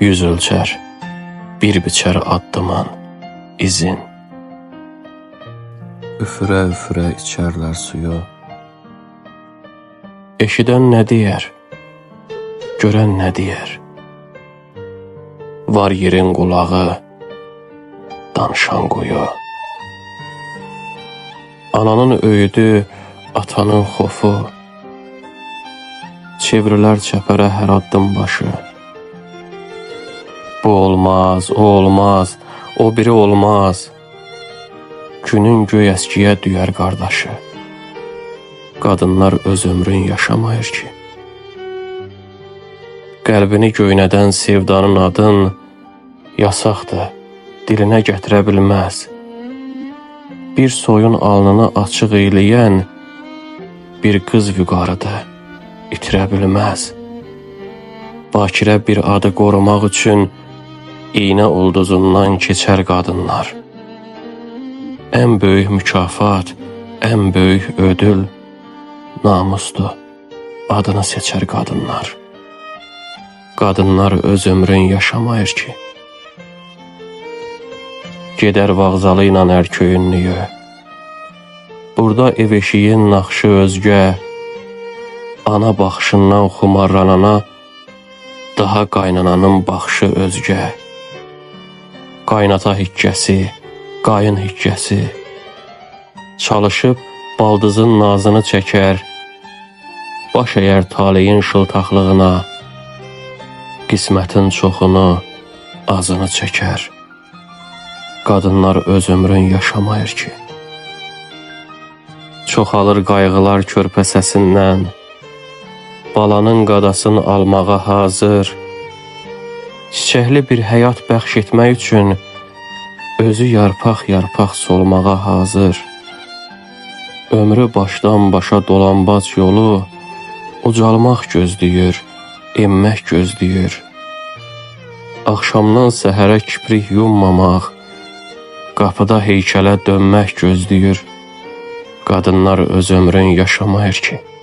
yüz ölçər, bir biçər addımın izin. Üfürə-üfürə içərlər suyu. Eşidən nə deyər, görən nə deyər? Var yerin qulağı, danışan quyu. Ananın öyüdü, atanın xofu, çevrilər çəpərə hər addım başı. Bu olmaz, o olmaz, o biri olmaz. Günün göy əskiyə düyər qardaşı. Qadınlar öz ömrün yaşamayır ki. Qəlbini göynədən sevdanın adın yasaqdır, dilinə gətirə bilməz. Bir soyun alnını açıq eyləyən bir qız vüqarıdır, itirə bilməz. Bakirə bir adı qorumaq üçün iynə ulduzundan keçər qadınlar. Ən böyük mükafat, ən böyük ödül namusdur, adını seçər qadınlar. Qadınlar öz ömrün yaşamayır ki. Gedər vağzalı ilə ərköyünlüyü. Burada ev eşiyin naxşı özgə, ana baxışından xumarlanana, daha qaynananın baxışı özgə. Qaynata hikkəsi, qayın hikkəsi. Çalışıb baldızın nazını çəkər, baş əyər taleyin şıltaqlığına, qismətin çoxunu, azını çəkər. Qadınlar öz ömrün yaşamayır ki. Çoxalır qayğılar körpə səsindən, balanın qadasını almağa hazır. Çiçəkli bir həyat bəxş etmək üçün özü yarpaq-yarpaq solmağa hazır. Ömrü başdan başa dolanbac yolu ucalmaq gözləyir, enmək gözləyir. Axşamdan səhərə kiprik yummamaq, qapıda heykələ dönmək gözləyir. Qadınlar öz ömrün yaşamayır ki.